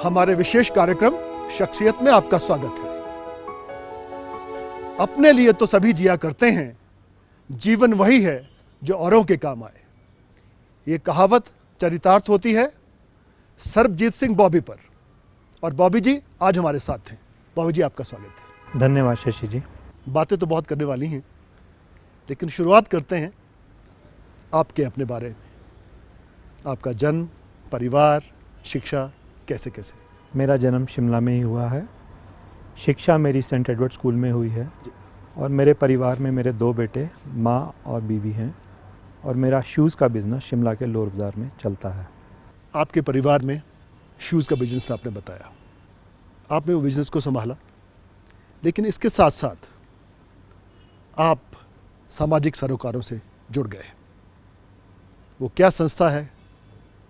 हमारे विशेष कार्यक्रम शख्सियत में आपका स्वागत है। अपने लिए तो सभी जिया करते हैं, जीवन वही है जो औरों के काम आए। ये कहावत चरितार्थ होती है सरबजीत सिंह बॉबी पर, और बॉबी जी आज हमारे साथ हैं। बॉबी जी, आपका स्वागत है। धन्यवाद शशि जी। बातें तो बहुत करने वाली हैं, लेकिन शुरुआत करते हैं आपके अपने बारे में। आपका जन्म, परिवार, शिक्षा कैसे कैसे? मेरा जन्म शिमला में ही हुआ है। शिक्षा मेरी सेंट एडवर्ड स्कूल में हुई है और मेरे परिवार में मेरे 2 बेटे, माँ और बीवी हैं, और मेरा शूज़ का बिज़नेस शिमला के लोअर बाज़ार में चलता है। आपके परिवार में शूज़ का बिजनेस आपने बताया, आपने वो बिज़नेस को संभाला, लेकिन इसके साथ साथ आप सामाजिक सरोकारों से जुड़ गए। वो क्या संस्था है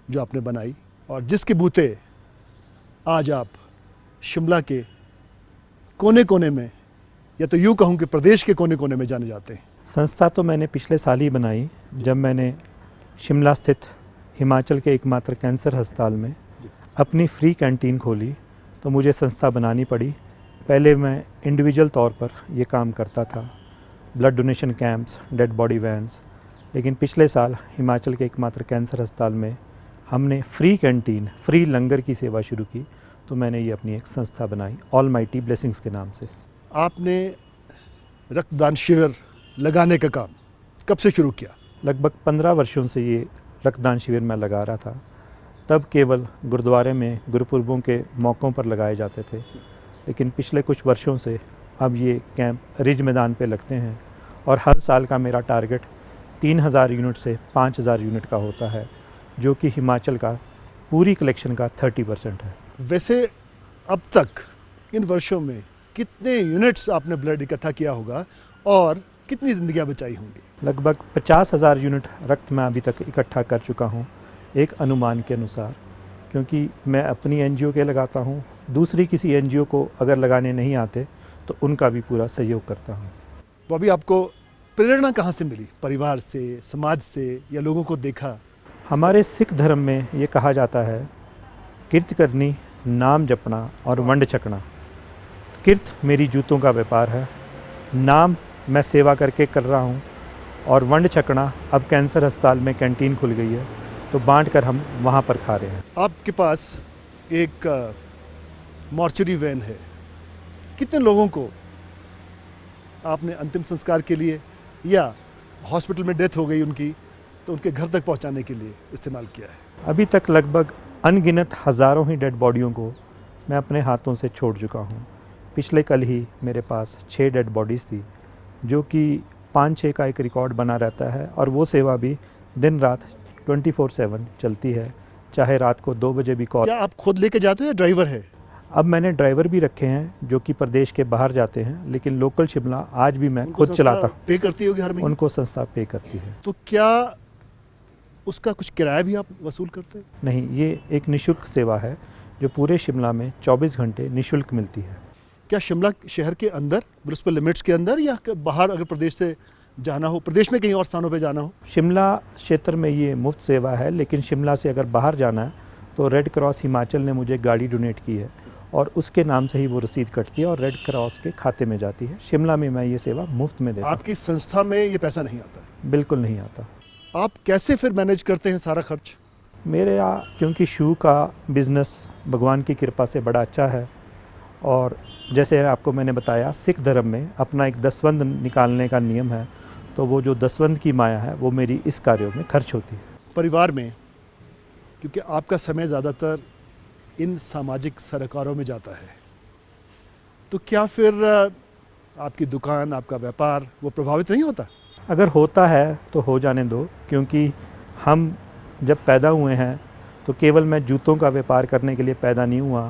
जो आपने बनाई और जिसके बूते आज आप शिमला के कोने कोने में, या तो यूँ कहूँ कि प्रदेश के कोने कोने में जाने जाते हैं? संस्था तो मैंने पिछले साल ही बनाई, जब मैंने शिमला स्थित हिमाचल के एकमात्र कैंसर अस्पताल में अपनी फ्री कैंटीन खोली, तो मुझे संस्था बनानी पड़ी। पहले मैं इंडिविजुअल तौर पर ये काम करता था, blood donation camps, dead body vans, लेकिन पिछले साल हिमाचल के एकमात्र कैंसर अस्पताल में हमने फ्री कैंटीन, फ्री लंगर की सेवा शुरू की, तो मैंने ये अपनी एक संस्था बनाई ऑलमाइटी ब्लेसिंग्स के नाम से। आपने रक्तदान शिविर लगाने का काम कब से शुरू किया? लगभग 15 वर्षों से ये रक्तदान शिविर मैं लगा रहा था। तब केवल गुरुद्वारे में गुरुपुरबों के मौक़ों पर लगाए जाते थे, लेकिन पिछले कुछ वर्षों से अब ये कैंप रिज मैदान पे लगते हैं, और हर साल का मेरा टारगेट 3000 यूनिट से 5000 यूनिट का होता है, जो कि हिमाचल का पूरी कलेक्शन का 30% है। वैसे अब तक इन वर्षों में कितने यूनिट्स आपने ब्लड इकट्ठा किया होगा और कितनी ज़िंदगियां बचाई होंगी? लगभग 50,000 यूनिट रक्त मैं अभी तक इकट्ठा कर चुका हूँ, एक अनुमान के अनुसार, क्योंकि मैं अपनी एनजीओ के लगाता हूँ, दूसरी किसी एनजीओ को अगर लगाने नहीं आते तो उनका भी पूरा सहयोग करता हूँ। वो अभी आपको प्रेरणा कहाँ से मिली? परिवार से, समाज से, या लोगों को देखा? हमारे सिख धर्म में ये कहा जाता है, कीर्त करनी, नाम जपना और वंड छकना। कीर्त मेरी जूतों का व्यापार है, नाम मैं सेवा करके कर रहा हूँ, और वंड छकना अब कैंसर अस्पताल में कैंटीन खुल गई है, तो बांट कर हम वहाँ पर खा रहे हैं। आपके पास एक मॉर्चरी वैन है। कितने लोगों को आपने अंतिम संस्कार के लिए, या हॉस्पिटल में डेथ हो गई उनकी, तो उनके घर तक पहुंचाने के लिए इस्तेमाल किया है? अभी तक लगभग अनगिनत हज़ारों ही डेड बॉडियों को मैं अपने हाथों से छोड़ चुका हूँ। पिछले कल ही मेरे पास 6 डेड बॉडीज़ थी, जो कि 5-6 का एक रिकॉर्ड बना रहता है, और वो सेवा भी दिन रात 24/7 चलती है, चाहे रात को 2 बजे भी कॉल। क्या आप खुद लेके जाते हो या ड्राइवर है? अब मैंने ड्राइवर भी रखे हैं जो कि प्रदेश के बाहर जाते हैं, लेकिन लोकल शिमला आज भी मैं खुद चलाता हूँ। पे करती होगी हर महीने? उनको संस्था पे करती है। तो क्या उसका कुछ किराया भी आप वसूल करते हैं? नहीं, ये एक निःशुल्क सेवा है जो पूरे शिमला में 24 घंटे निःशुल्क मिलती है। क्या शिमला शहर के अंदर, म्युनिसिपल लिमिट्स के अंदर, या बाहर अगर प्रदेश से जाना हो, प्रदेश में कहीं और स्थानों पे जाना हो? शिमला क्षेत्र में ये मुफ्त सेवा है, लेकिन शिमला से अगर बाहर जाना है तो रेड क्रॉस हिमाचल ने मुझे गाड़ी डोनेट की है, और उसके नाम से ही वो रसीद कटती है और रेड क्रॉस के खाते में जाती है। शिमला में मैं ये सेवा मुफ्त में देता हूँ। आपकी संस्था में ये पैसा नहीं आता? बिल्कुल नहीं आता। आप कैसे फिर मैनेज करते हैं सारा खर्च? मेरे यहाँ क्योंकि शू का बिज़नेस भगवान की कृपा से बड़ा अच्छा है, और जैसे आपको मैंने बताया, सिख धर्म में अपना एक दसवंध निकालने का नियम है, तो वो जो दसवंध की माया है वो मेरी इस कार्यों में खर्च होती है। परिवार में, क्योंकि आपका समय ज़्यादातर इन सामाजिक सरोकारों में जाता है, तो क्या फिर आपकी दुकान, आपका व्यापार वो प्रभावित नहीं होता? अगर होता है तो हो जाने दो, क्योंकि हम जब पैदा हुए हैं तो केवल मैं जूतों का व्यापार करने के लिए पैदा नहीं हुआ,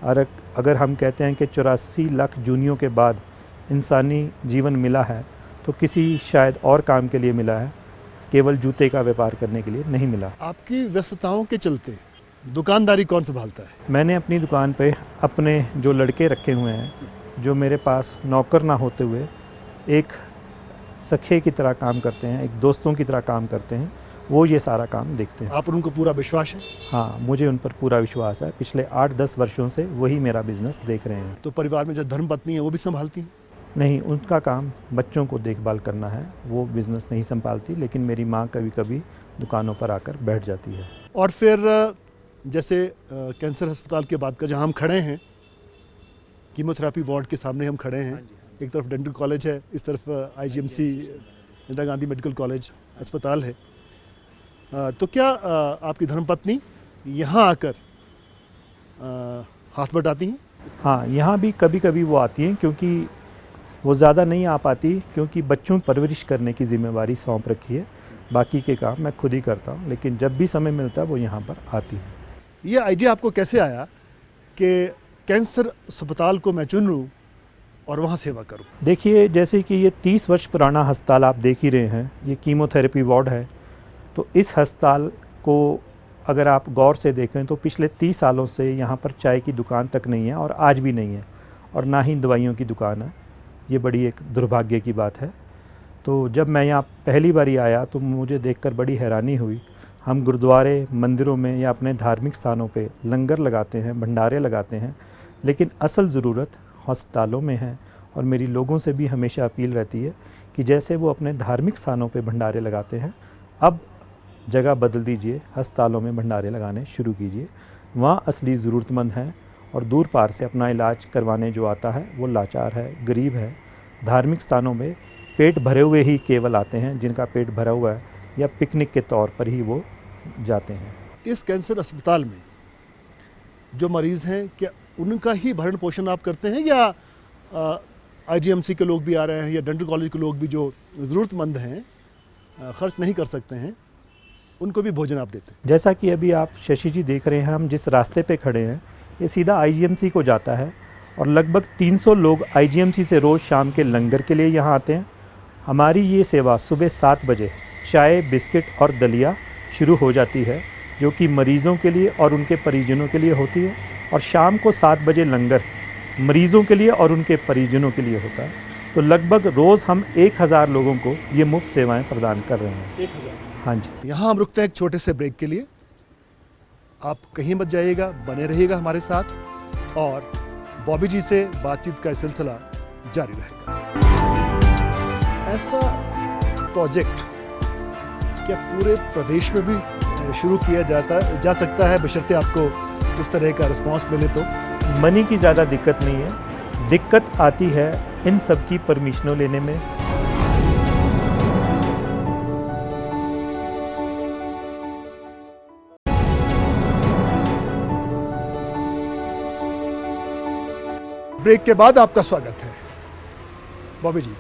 और अगर हम कहते हैं कि 84 लाख जूनियों के बाद इंसानी जीवन मिला है, तो किसी शायद और काम के लिए मिला है, केवल जूते का व्यापार करने के लिए नहीं मिला। आपकी व्यस्तताओं के चलते दुकानदारी कौन संभालता है? मैंने अपनी दुकान पे अपने जो लड़के रखे हुए हैं, जो मेरे पास नौकर ना होते हुए एक सखे की तरह काम करते हैं, एक दोस्तों की तरह काम करते हैं, वो ये सारा काम देखते हैं। आप पर उनको पूरा विश्वास है? हाँ, मुझे उन पर पूरा विश्वास है। पिछले 8-10 वर्षों से वही मेरा बिजनेस देख रहे हैं। तो परिवार में जो धर्मपत्नी है वो भी संभालती हैं? नहीं, उनका काम बच्चों को देखभाल करना है, वो बिज़नेस नहीं संभालती, लेकिन मेरी माँ कभी कभी दुकानों पर आकर बैठ जाती है। और फिर जैसे कैंसर अस्पताल की बात कर, जहाँ हम खड़े हैं कीमोथेरेपी वार्ड के सामने हम खड़े हैं, एक तरफ डेंटल कॉलेज है, इस तरफ IGMC Indira Gandhi medical college अस्पताल है। तो क्या आपकी धर्मपत्नी यहाँ आकर हाथ बटाती हैं? हाँ, यहाँ भी कभी कभी वो आती हैं, क्योंकि वो ज़्यादा नहीं आ पाती, क्योंकि बच्चों की परवरिश करने की जिम्मेवारी सौंप रखी है। बाकी के काम मैं खुद ही करता हूँ, लेकिन जब भी समय मिलता है वो यहाँ पर आती है। ये आइडिया आपको कैसे आया कि कैंसर अस्पताल को मैं चुन लूँ और वहाँ सेवा करूँ? देखिए, जैसे कि ये 30 वर्ष पुराना अस्पताल आप देख ही रहे हैं, ये कीमोथेरेपी वार्ड है। तो इस अस्पताल को अगर आप गौर से देखें तो पिछले 30 सालों से यहाँ पर चाय की दुकान तक नहीं है, और आज भी नहीं है, और ना ही दवाइयों की दुकान है। ये बड़ी एक दुर्भाग्य की बात है। तो जब मैं यहाँ पहली बारी आया तो मुझे देखकर बड़ी हैरानी हुई। हम गुरुद्वारे, मंदिरों में या अपने धार्मिक स्थानों पे लंगर लगाते हैं, भंडारे लगाते हैं, लेकिन असल ज़रूरत अस्पतालों में है। और मेरी लोगों से भी हमेशा अपील रहती है कि जैसे वो अपने धार्मिक स्थानों पे भंडारे लगाते हैं, अब जगह बदल दीजिए, अस्पतालों में भंडारे लगाने शुरू कीजिए। वहाँ असली ज़रूरतमंद हैं, और दूर पार से अपना इलाज करवाने जो आता है वो लाचार है, गरीब है। धार्मिक स्थानों में पेट भरे हुए ही केवल आते हैं, जिनका पेट भरा हुआ है, या पिकनिक के तौर पर ही वो जाते हैं। इस कैंसर अस्पताल में जो मरीज़ हैं, क्या उनका ही भरण पोषण आप करते हैं, या IGMC के लोग भी आ रहे हैं, या डेंटल कॉलेज के लोग भी जो ज़रूरतमंद हैं, खर्च नहीं कर सकते हैं, उनको भी भोजन आप देते हैं? जैसा कि अभी आप शशि जी देख रहे हैं, हम जिस रास्ते पे खड़े हैं ये सीधा IGMC को जाता है, और लगभग 300 लोग IGMC से रोज़ शाम के लंगर के लिए यहाँ आते हैं। हमारी ये सेवा सुबह 7 बजे चाय, बिस्किट और दलिया शुरू हो जाती है, जो कि मरीज़ों के लिए और उनके परिजनों के लिए होती है, और शाम को 7 बजे लंगर मरीज़ों के लिए और उनके परिजनों के लिए होता है। तो लगभग रोज़ हम 1000 लोगों को ये मुफ्त सेवाएं प्रदान कर रहे हैं। 1000? हाँ जी। यहाँ हम रुकते हैं एक छोटे से ब्रेक के लिए। आप कहीं मत जाइएगा, बने रहिएगा हमारे साथ, और बॉबी जी से बातचीत का सिलसिला जारी रहेगा। ऐसा प्रोजेक्ट क्या पूरे प्रदेश में भी शुरू किया जा सकता है, बशर्ते आपको उस तरह का रिस्पांस मिले तो? मनी की ज़्यादा दिक्कत नहीं है, दिक्कत आती है इन सब की परमिशनों लेने में। ब्रेक के बाद आपका स्वागत है। बॉबी जी,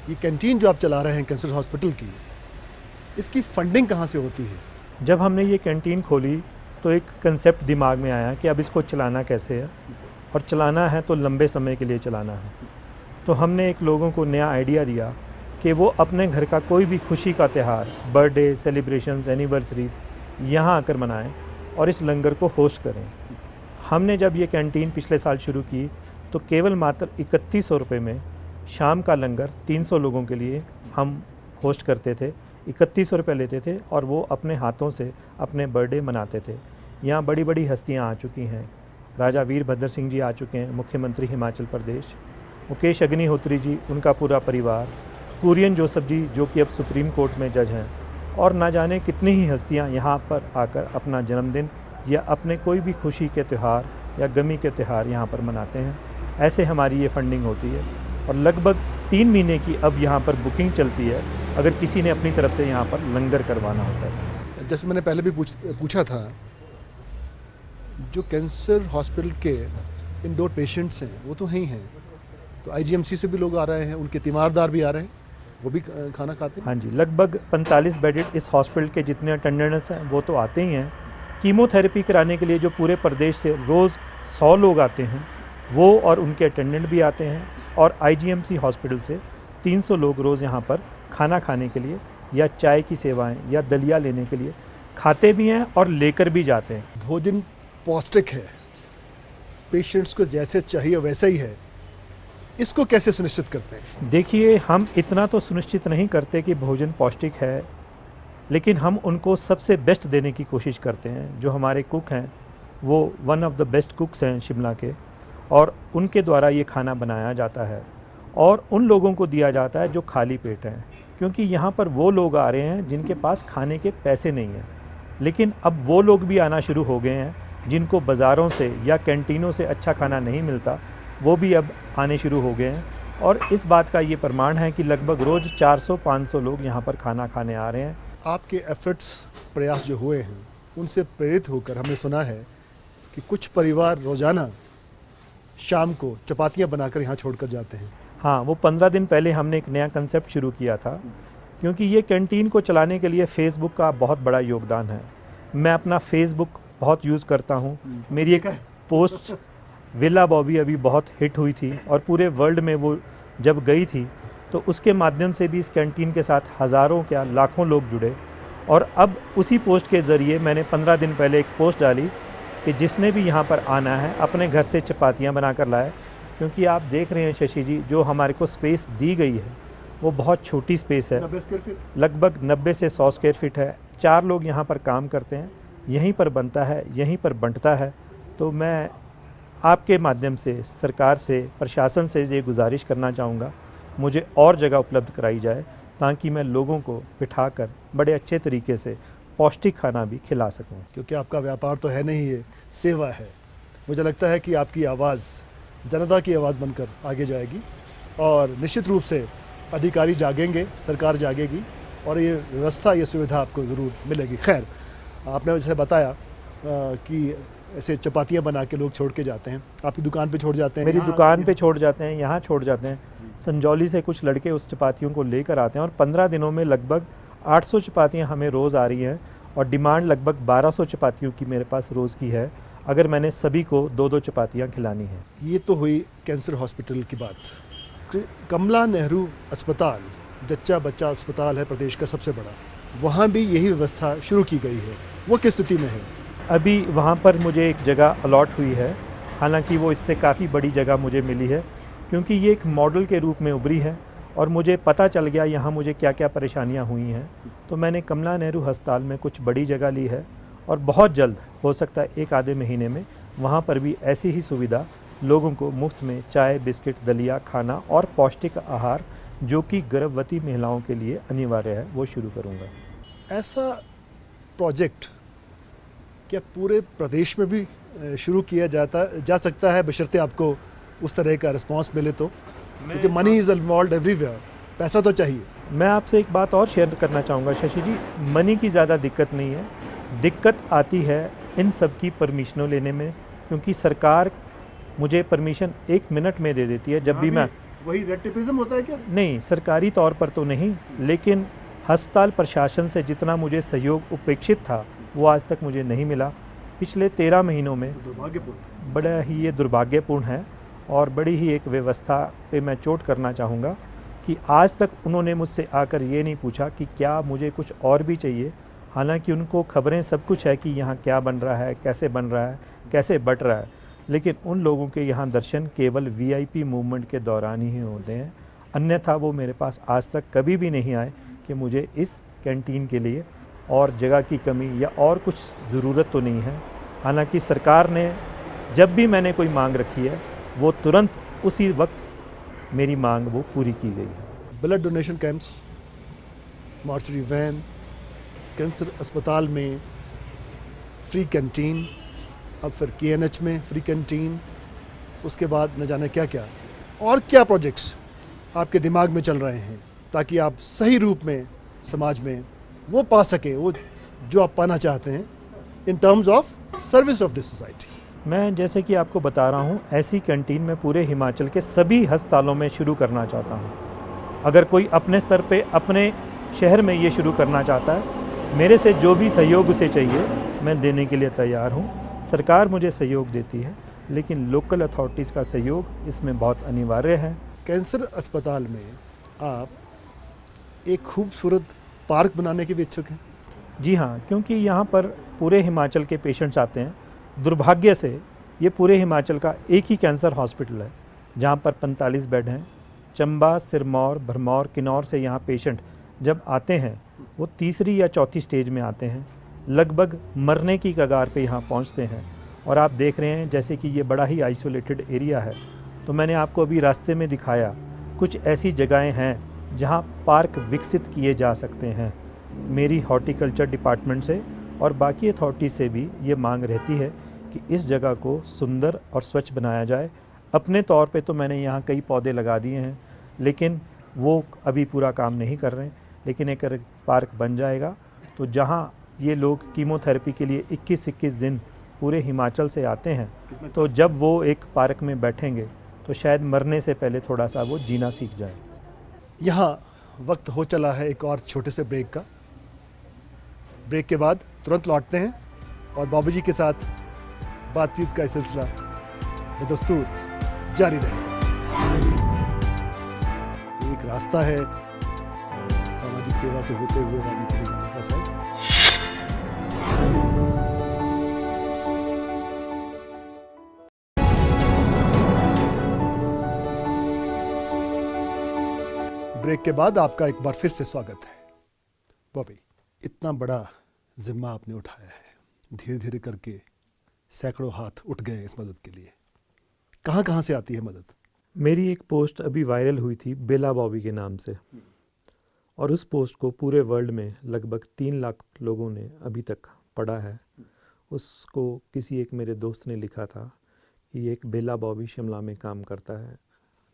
ये कैंटीन जो आप चला रहे हैं कैंसर हॉस्पिटल की, इसकी फंडिंग कहाँ से होती है? जब हमने ये कैंटीन खोली तो एक कंसेप्ट दिमाग में आया कि अब इसको चलाना कैसे है, और चलाना है तो लंबे समय के लिए चलाना है। तो हमने एक लोगों को नया आइडिया दिया कि वो अपने घर का कोई भी खुशी का त्यौहार, बर्थडे, सेलिब्रेशंस, एनिवर्सरीज़ यहाँ आकर मनाएं और इस लंगर को होस्ट करें। हमने जब ये कैंटीन पिछले साल शुरू की तो केवल मात्र 3100 रुपये में शाम का लंगर 300 लोगों के लिए हम होस्ट करते थे। 3100 रुपये लेते थे और वो अपने हाथों से अपने बर्थडे मनाते थे। यहाँ बड़ी बड़ी हस्तियाँ आ चुकी हैं। राजा वीरभद्र सिंह जी आ चुके हैं, मुख्यमंत्री हिमाचल प्रदेश, मुकेश अग्निहोत्री जी, उनका पूरा परिवार, कुरियन जोसेफ जी जो कि अब सुप्रीम कोर्ट में जज हैं, और ना जाने कितनी ही हस्तियाँ यहाँ पर आकर अपना जन्मदिन या अपने कोई भी खुशी के त्यौहार या गमी के त्यौहार यहाँ पर मनाते हैं। ऐसे हमारी ये फंडिंग होती है, और लगभग 3 महीने की अब यहाँ पर बुकिंग चलती है अगर किसी ने अपनी तरफ से यहाँ पर लंगर करवाना होता है। जैसे मैंने पहले भी पूछा था, जो कैंसर हॉस्पिटल के इंडोर पेशेंट्स हैं वो तो ही हैं, तो IGMC से भी लोग आ रहे हैं, उनके तीमारदार भी आ रहे हैं, वो भी खाना खाते हैं? हाँ जी, लगभग 45 बेडेड इस हॉस्पिटल के जितने अटेंडेंट्स हैं वो तो आते ही हैं। कीमोथेरेपी कराने के लिए जो पूरे प्रदेश से रोज़ 100 लोग आते हैं वो और उनके अटेंडेंट भी आते हैं, और IGMC हॉस्पिटल से 300 लोग रोज़ यहाँ पर खाना खाने के लिए या चाय की सेवाएं या दलिया लेने के लिए खाते भी हैं और लेकर भी जाते हैं। भोजन पौष्टिक है, पेशेंट्स को जैसे चाहिए वैसा ही है, इसको कैसे सुनिश्चित करते हैं? देखिए, हम इतना तो सुनिश्चित नहीं करते कि भोजन पौष्टिक है लेकिन हम उनको सबसे बेस्ट देने की कोशिश करते हैं। जो हमारे कुक हैं वो वन ऑफ द बेस्ट कुक्स हैं शिमला के, और उनके द्वारा ये खाना बनाया जाता है और उन लोगों को दिया जाता है जो खाली पेट हैं, क्योंकि यहाँ पर वो लोग आ रहे हैं जिनके पास खाने के पैसे नहीं हैं। लेकिन अब वो लोग भी आना शुरू हो गए हैं जिनको बाज़ारों से या कैंटीनों से अच्छा खाना नहीं मिलता, वो भी अब आने शुरू हो गए हैं। और इस बात का ये प्रमाण है कि लगभग रोज़ 400-500 लोग यहाँ पर खाना खाने आ रहे हैं। आपके एफर्ट्स, प्रयास जो हुए हैं, उनसे प्रेरित होकर हमने सुना है कि कुछ परिवार रोज़ाना शाम को चपातियाँ बनाकर यहाँ छोड़कर जाते हैं। हाँ, वो 15 दिन पहले हमने एक नया कंसेप्ट शुरू किया था, क्योंकि ये कैंटीन को चलाने के लिए फ़ेसबुक का बहुत बड़ा योगदान है। मैं अपना फ़ेसबुक बहुत यूज़ करता हूँ। मेरी एक पोस्ट विला बॉबी अभी बहुत हिट हुई थी और पूरे वर्ल्ड में वो जब गई थी तो उसके माध्यम से भी इस कैंटीन के साथ हज़ारों क्या लाखों लोग जुड़े। और अब उसी पोस्ट के ज़रिए मैंने 15 दिन पहले एक पोस्ट डाली कि जिसने भी यहाँ पर आना है अपने घर से चपातियाँ बना कर लाए, क्योंकि आप देख रहे हैं शशि जी, जो हमारे को स्पेस दी गई है वो बहुत छोटी स्पेस है, 90 स्क्वायर फीट, लगभग 90 से 100 स्क्वायर फीट है। 4 लोग यहाँ पर काम करते हैं, यहीं पर बनता है, यहीं पर बंटता है। तो मैं आपके माध्यम से सरकार से, प्रशासन से ये गुजारिश करना चाहूँगा, मुझे और जगह उपलब्ध कराई जाए ताकि मैं लोगों को बिठाकर बड़े अच्छे तरीके से पौष्टिक खाना भी खिला सकूं। क्योंकि आपका व्यापार तो है नहीं, ये सेवा है। मुझे लगता है कि आपकी आवाज़ जनता की आवाज़ बनकर आगे जाएगी और निश्चित रूप से अधिकारी जागेंगे, सरकार जागेगी और ये व्यवस्था, ये सुविधा आपको ज़रूर मिलेगी। खैर, आपने जैसे बताया कि ऐसे चपातियाँ बना के लोग छोड़ के जाते हैं, आपकी दुकान पे छोड़ जाते हैं, मेरी दुकान पे छोड़ जाते हैं, यहाँ छोड़ जाते हैं। संजौली से कुछ लड़के उस चपातियों को लेकर आते हैं और 15 दिनों में लगभग 800 चपातियाँ हमें रोज़ आ रही हैं और डिमांड लगभग 1200 चपातियों की मेरे पास रोज़ की है, अगर मैंने सभी को 2-2 चपातियाँ खिलानी हैं। ये तो हुई कैंसर हॉस्पिटल की बात। कमला नेहरू अस्पताल जच्चा बच्चा अस्पताल है प्रदेश का सबसे बड़ा, वहाँ भी यही व्यवस्था शुरू की गई है, वो किस स्थिति में है? अभी वहाँ पर मुझे एक जगह अलॉट हुई है, हालांकि वो इससे काफ़ी बड़ी जगह मुझे मिली है, क्योंकि ये एक मॉडल के रूप में उभरी है और मुझे पता चल गया यहाँ मुझे क्या क्या परेशानियाँ हुई हैं। तो मैंने कमला नेहरू अस्पताल में कुछ बड़ी जगह ली है और बहुत जल्द, हो सकता है 1 आधे महीने में, वहाँ पर भी ऐसी ही सुविधा लोगों को मुफ्त में चाय, बिस्किट, दलिया, खाना और पौष्टिक आहार, जो कि गर्भवती महिलाओं के लिए अनिवार्य है, वो शुरू करूँगा। ऐसा प्रोजेक्ट क्या पूरे प्रदेश में भी शुरू किया जा सकता है, बशर्ते आपको उस तरह का रिस्पांस मिले तो? क्योंकि मनी इज़ इन्वॉल्व्ड एवरीवेयर, पैसा तो चाहिए। मैं आपसे एक बात और शेयर करना चाहूँगा शशि जी, मनी की ज़्यादा दिक्कत नहीं है, दिक्कत आती है इन सब की परमिशनों लेने में, क्योंकि सरकार मुझे परमिशन 1 मिनट में दे देती है जब भी मैं। वही रेड टेपिज्म होता है क्या? नहीं, सरकारी तौर पर तो नहीं, लेकिन अस्पताल प्रशासन से जितना मुझे सहयोग अपेक्षित था वो आज तक मुझे नहीं मिला। पिछले 13 महीनों में दुर्भाग्यपूर्ण, बड़ा ही ये दुर्भाग्यपूर्ण है और बड़ी ही एक व्यवस्था पे मैं चोट करना चाहूँगा कि आज तक उन्होंने मुझसे आकर ये नहीं पूछा कि क्या मुझे कुछ और भी चाहिए। हालांकि उनको खबरें सब कुछ है कि यहाँ क्या बन रहा है, कैसे बन रहा है, कैसे बट रहा है, लेकिन उन लोगों के यहाँ दर्शन केवल VIP मूवमेंट के दौरान ही होते हैं, अन्यथा वो मेरे पास आज तक कभी भी नहीं आए कि मुझे इस कैंटीन के लिए और जगह की कमी या और कुछ ज़रूरत तो नहीं है। हालांकि सरकार ने जब भी मैंने कोई मांग रखी है वो तुरंत उसी वक्त मेरी मांग वो पूरी की गई है। Blood donation camps, mortuary van, cancer अस्पताल में फ्री कैंटीन, अब फिर KNH में फ्री कैंटीन, उसके बाद न जाने क्या क्या और क्या प्रोजेक्ट्स आपके दिमाग में चल रहे हैं ताकि आप सही रूप में समाज में वो पा सकें, वो जो आप पाना चाहते हैं in terms of service of this society. मैं जैसे कि आपको बता रहा हूँ, ऐसी कैंटीन मैं पूरे हिमाचल के सभी अस्पतालों में शुरू करना चाहता हूँ। अगर कोई अपने स्तर पे अपने शहर में ये शुरू करना चाहता है, मेरे से जो भी सहयोग उसे चाहिए मैं देने के लिए तैयार हूँ। सरकार मुझे सहयोग देती है, लेकिन लोकल अथॉरिटीज़ का सहयोग इसमें बहुत अनिवार्य है। कैंसर अस्पताल में आप एक खूबसूरत पार्क बनाने के भी इच्छुक हैं? जी हाँ, क्योंकि यहाँ पर पूरे हिमाचल के पेशेंट्स आते हैं। दुर्भाग्य से ये पूरे हिमाचल का एक ही कैंसर हॉस्पिटल है जहाँ पर 45 बेड हैं। चंबा, सिरमौर, भरमौर, किन्नौर से यहाँ पेशेंट जब आते हैं वो तीसरी या चौथी स्टेज में आते हैं, लगभग मरने की कगार पे यहाँ पहुँचते हैं। और आप देख रहे हैं जैसे कि ये बड़ा ही आइसोलेटेड एरिया है। तो मैंने आपको अभी रास्ते में दिखाया कुछ ऐसी जगहें हैं जहाँ पार्क विकसित किए जा सकते हैं। मेरी हॉर्टिकल्चर डिपार्टमेंट से और बाकी अथॉरिटी से भी ये मांग रहती है कि इस जगह को सुंदर और स्वच्छ बनाया जाए। अपने तौर पे तो मैंने यहाँ कई पौधे लगा दिए हैं, लेकिन वो अभी पूरा काम नहीं कर रहे हैं। लेकिन एक पार्क बन जाएगा तो जहाँ ये लोग कीमोथेरेपी के लिए 21-21 दिन पूरे हिमाचल से आते हैं, तो जब वो एक पार्क में बैठेंगे तो शायद मरने से पहले थोड़ा सा वो जीना सीख जाए। यहाँ वक्त हो चला है एक और छोटे से ब्रेक का। ब्रेक के बाद तुरंत लौटते हैं और बाबूजी के साथ बातचीत का सिलसिला बदस्तूर जारी रहेगा। एक रास्ता है सामाजिक सेवा से होते हुए राजनीति में जाने का साहब। ब्रेक के बाद आपका एक बार फिर से स्वागत है। बॉबी, इतना बड़ा जिम्मा आपने उठाया है, धीरे धीरे करके सैकड़ों हाथ उठ गए इस मदद के लिए। कहाँ कहाँ से आती है मदद? मेरी एक पोस्ट अभी वायरल हुई थी बेला बॉबी के नाम से, और उस पोस्ट को पूरे वर्ल्ड में लगभग 3 लाख लोगों ने अभी तक पढ़ा है। उसको किसी एक मेरे दोस्त ने लिखा था कि एक बेला बॉबी शिमला में काम करता है।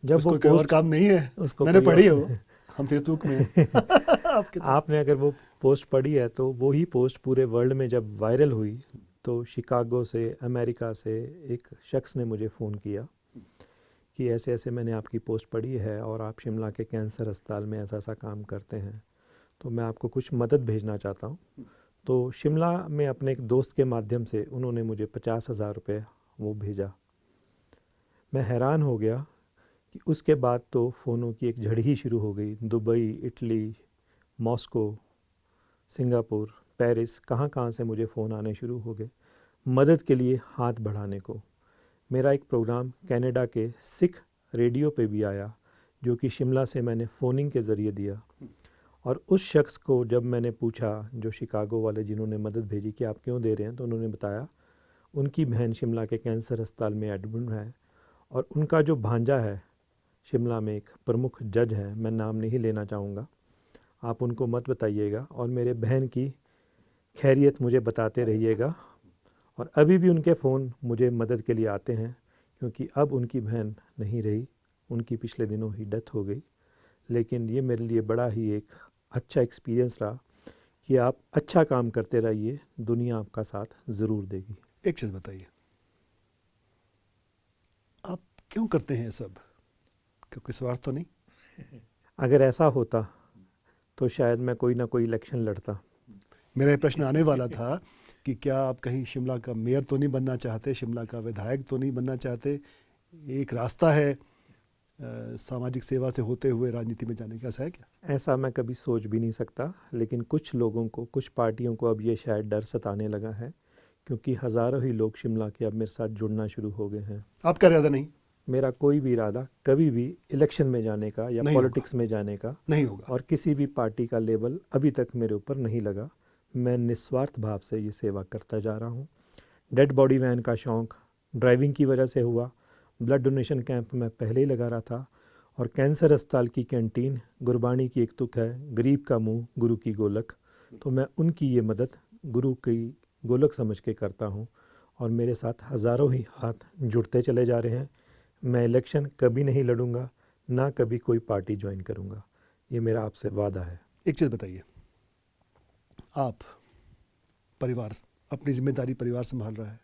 जब उसको वो कोई और काम नहीं है, उसको मैंने कोई पढ़ी है और- वो, हम फेसबुक में आपके साथ। आपने अगर वो पोस्ट पढ़ी है तो वही पोस्ट पूरे वर्ल्ड में जब वायरल हुई तो शिकागो से, अमेरिका से एक शख्स ने मुझे फ़ोन किया कि ऐसे ऐसे मैंने आपकी पोस्ट पढ़ी है और आप शिमला के कैंसर अस्पताल में ऐसा ऐसा काम करते हैं, तो मैं आपको कुछ मदद भेजना चाहता हूँ। तो शिमला में अपने एक दोस्त के माध्यम से उन्होंने मुझे 50,000 रुपये वो भेजा। मैं हैरान हो गया कि उसके बाद तो फ़ोनों की एक झड़ी ही शुरू हो गई। Dubai, Italy, Moscow, Singapore, Paris, कहाँ कहाँ से मुझे फ़ोन आने शुरू हो गए मदद के लिए हाथ बढ़ाने को। मेरा एक प्रोग्राम कनाडा के सिख रेडियो पे भी आया, जो कि शिमला से मैंने फ़ोनिंग के ज़रिए दिया। और उस शख्स को जब मैंने पूछा, जो शिकागो वाले जिन्होंने मदद भेजी, कि आप क्यों दे रहे हैं, तो उन्होंने बताया उनकी बहन शिमला के कैंसर अस्पताल में एडमिट है और उनका जो भांजा है शिमला में एक प्रमुख जज है, मैं नाम नहीं लेना चाहूँगा, आप उनको मत बताइएगा, और मेरे बहन की खैरियत मुझे बताते रहिएगा। और अभी भी उनके फ़ोन मुझे मदद के लिए आते हैं, क्योंकि अब उनकी बहन नहीं रही, उनकी पिछले दिनों ही डेथ हो गई। लेकिन ये मेरे लिए बड़ा ही एक अच्छा एक्सपीरियंस रहा कि आप अच्छा काम करते रहिए, दुनिया आपका साथ ज़रूर देगी। एक चीज़ बताइए, आप क्यों करते हैं ये सब? क्योंकि स्वार्थ तो नहीं? अगर ऐसा होता तो शायद मैं कोई ना कोई इलेक्शन लड़ता। मेरा ये प्रश्न आने वाला था कि क्या आप कहीं शिमला का मेयर तो नहीं बनना चाहते, शिमला का विधायक तो नहीं बनना चाहते? एक रास्ता है सामाजिक सेवा से होते हुए राजनीति में जाने का, ऐसा है क्या? ऐसा मैं कभी सोच भी नहीं सकता, लेकिन कुछ लोगों को, कुछ पार्टियों को अब ये शायद डर सताने लगा है, क्योंकि हज़ारों ही लोग शिमला के अब मेरे साथ जुड़ना शुरू हो गए हैं। आपका इरादा नहीं? मेरा कोई भी इरादा कभी भी इलेक्शन में जाने का या नहीं पॉलिटिक्स में जाने का नहीं होगा। और किसी भी पार्टी का लेबल अभी तक मेरे ऊपर नहीं लगा। मैं निस्वार्थ भाव से ये सेवा करता जा रहा हूँ। डेड बॉडी वैन का शौक़ ड्राइविंग की वजह से हुआ। ब्लड डोनेशन कैंप में पहले ही लगा रहा था, और कैंसर अस्पताल की कैंटीन, गुरबाणी की एक तुक है, गरीब का मुंह गुरु की गोलक, तो मैं उनकी ये मदद गुरु की गोलक समझ के करता हूँ, और मेरे साथ हज़ारों ही हाथ जुड़ते चले जा रहे हैं। मैं इलेक्शन कभी नहीं लड़ूंगा, ना कभी कोई पार्टी ज्वाइन करूंगा, ये मेरा आपसे वादा है। एक चीज़ बताइए, आप परिवार, अपनी जिम्मेदारी परिवार संभाल रहा है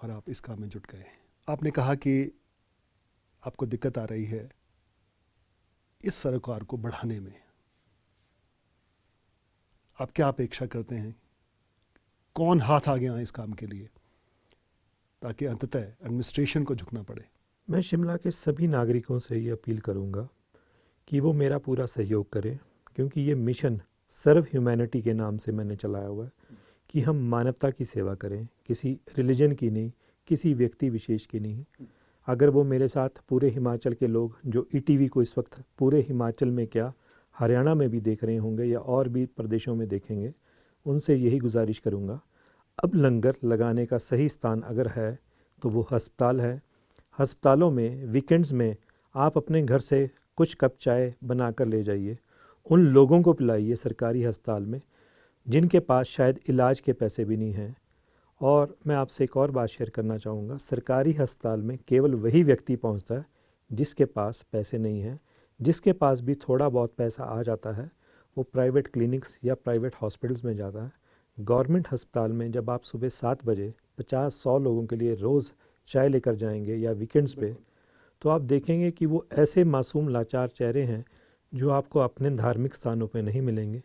और आप इस काम में जुट गए हैं। आपने कहा कि आपको दिक्कत आ रही है इस सरोकार को बढ़ाने में। आप क्या अपेक्षा करते हैं? कौन हाथ आगे आए इस काम के लिए, ताकि अंततः एडमिनिस्ट्रेशन को झुकना पड़े? मैं शिमला के सभी नागरिकों से ये अपील करूंगा कि वो मेरा पूरा सहयोग करें, क्योंकि ये मिशन सर्व ह्यूमैनिटी के नाम से मैंने चलाया हुआ है कि हम मानवता की सेवा करें, किसी रिलीजन की नहीं, किसी व्यक्ति विशेष की नहीं। अगर वो मेरे साथ पूरे हिमाचल के लोग, जो ईटीवी को इस वक्त पूरे हिमाचल में क्या हरियाणा में भी देख रहे होंगे या और भी प्रदेशों में देखेंगे, उनसे यही गुजारिश करूँगा, अब लंगर लगाने का सही स्थान अगर है तो वो अस्पताल है। अस्पतालों में वीकेंड्स में आप अपने घर से कुछ कप चाय बना कर ले जाइए, उन लोगों को पिलाइए सरकारी अस्पताल में जिनके पास शायद इलाज के पैसे भी नहीं हैं। और मैं आपसे एक और बात शेयर करना चाहूँगा, सरकारी अस्पताल में केवल वही व्यक्ति पहुँचता है जिसके पास पैसे नहीं हैं। जिसके पास भी थोड़ा बहुत पैसा आ जाता है वो प्राइवेट क्लिनिक्स या प्राइवेट हॉस्पिटल्स में जाता है। गवर्नमेंट अस्पताल में जब आप सुबह 7 बजे 50-100 लोगों के लिए रोज़ चाय लेकर जाएंगे या वीकेंड्स पे, तो आप देखेंगे कि वो ऐसे मासूम लाचार चेहरे हैं जो आपको अपने धार्मिक स्थानों पे नहीं मिलेंगे।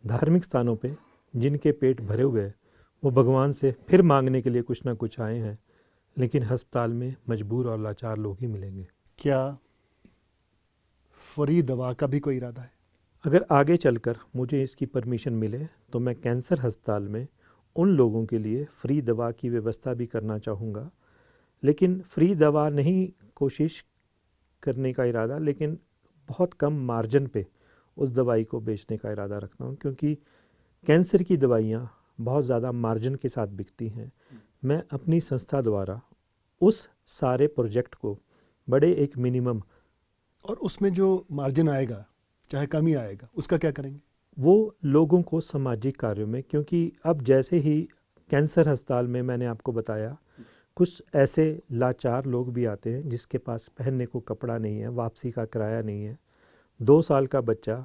धार्मिक स्थानों पे जिनके पेट भरे हुए हैं वो भगवान से फिर मांगने के लिए कुछ ना कुछ आए हैं, लेकिन अस्पताल में मजबूर और लाचार लोग ही मिलेंगे। क्या फ्री दवा का भी कोई इरादा है? अगर आगे चलकर मुझे इसकी परमिशन मिले तो मैं कैंसर अस्पताल में उन लोगों के लिए फ्री दवा की व्यवस्था भी करना चाहूँगा, लेकिन फ्री दवा नहीं कोशिश करने का इरादा, लेकिन बहुत कम मार्जिन पे उस दवाई को बेचने का इरादा रखता हूँ, क्योंकि कैंसर की दवाइयाँ बहुत ज़्यादा मार्जिन के साथ बिकती हैं। मैं अपनी संस्था द्वारा उस सारे प्रोजेक्ट को बड़े एक मिनिमम, और उसमें जो मार्जिन आएगा चाहे कम ही आएगा, उसका क्या करेंगे? वो लोगों को सामाजिक कार्यों में, क्योंकि अब जैसे ही कैंसर अस्पताल में मैंने आपको बताया कुछ ऐसे लाचार लोग भी आते हैं जिसके पास पहनने को कपड़ा नहीं है, वापसी का किराया नहीं है। 2 साल का बच्चा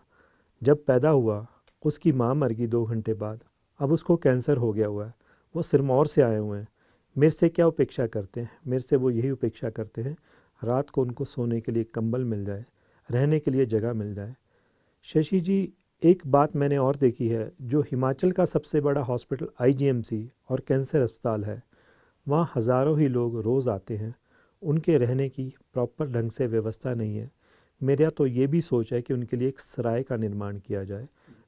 जब पैदा हुआ उसकी माँ मर गई 2 घंटे बाद, अब उसको कैंसर हो गया हुआ है, वो सिरमौर से आए हुए हैं। मेरे से क्या उपेक्षा करते हैं? मेरे से वो यही उपेक्षा करते हैं रात को उनको सोने के लिए कंबल मिल जाए, रहने के लिए जगह मिल जाए। शशि जी, एक बात मैंने और देखी है, जो हिमाचल का सबसे बड़ा हॉस्पिटल IGMC और कैंसर अस्पताल है, वहाँ हज़ारों ही लोग रोज़ आते हैं, उनके रहने की प्रॉपर ढंग से व्यवस्था नहीं है। मेरा तो ये भी सोच है कि उनके लिए एक सराय का निर्माण किया जाए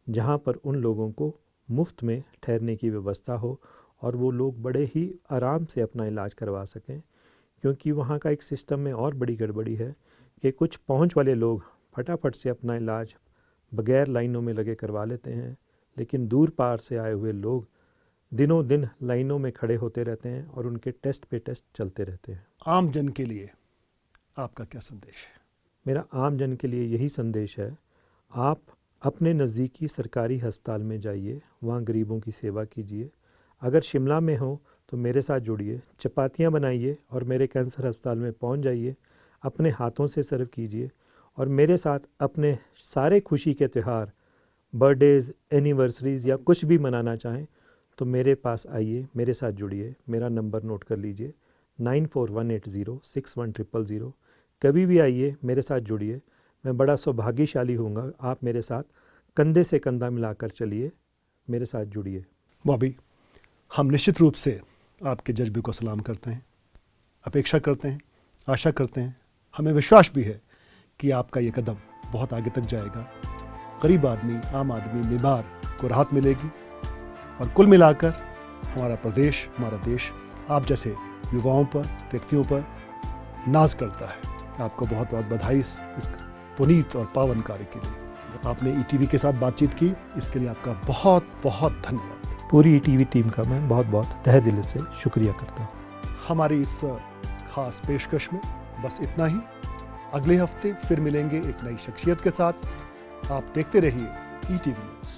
जहाँ पर उन लोगों को मुफ्त में ठहरने की व्यवस्था हो और वो लोग बड़े ही आराम से अपना इलाज करवा सकें। क्योंकि वहाँ का एक सिस्टम में और बड़ी गड़बड़ी है कि कुछ पहुँच वाले लोग फटाफट से अपना इलाज बगैर लाइनों में लगे करवा लेते हैं, लेकिन दूर पार से आए हुए लोग दिनों दिन लाइनों में खड़े होते रहते हैं और उनके टेस्ट पे टेस्ट चलते रहते हैं। आम जन के लिए आपका क्या संदेश है? मेरा आम जन के लिए यही संदेश है, आप अपने नज़दीकी सरकारी अस्पताल में जाइए, वहाँ गरीबों की सेवा कीजिए। अगर शिमला में हो तो मेरे साथ जुड़िए, चपातियाँ बनाइए और मेरे कैंसर अस्पताल में पहुँच जाइए, अपने हाथों से सर्व कीजिए और मेरे साथ अपने सारे खुशी के त्यौहार, बर्थडेज़, एनिवर्सरीज़ या कुछ भी मनाना चाहें तो मेरे पास आइए, मेरे साथ जुड़िए। मेरा नंबर नोट कर लीजिए 9418061000। कभी भी आइए, मेरे साथ जुड़िए, मैं बड़ा सौभाग्यशाली होऊंगा। आप मेरे साथ कंधे से कंधा मिलाकर चलिए, मेरे साथ जुड़िए। बॉबी, हम निश्चित रूप से आपके जज्बे को सलाम करते हैं, अपेक्षा करते हैं, आशा करते हैं, हमें विश्वास भी है कि आपका ये कदम बहुत आगे तक जाएगा। गरीब आदमी, आम आदमी, बीमार को राहत मिलेगी और कुल मिलाकर हमारा प्रदेश, हमारा देश आप जैसे युवाओं पर, व्यक्तियों पर नाज करता है। आपको बहुत बहुत बधाई इस पुनीत और पावन कार्य के लिए। आपने ETV के साथ बातचीत की, इसके लिए आपका बहुत बहुत धन्यवाद। पूरी ETV टीम का मैं बहुत बहुत तहे दिल से शुक्रिया करता हूँ। हमारी इस खास पेशकश में बस इतना ही। अगले हफ्ते फिर मिलेंगे एक नई शख्सियत के साथ। आप देखते रहिए ETV न्यूज़।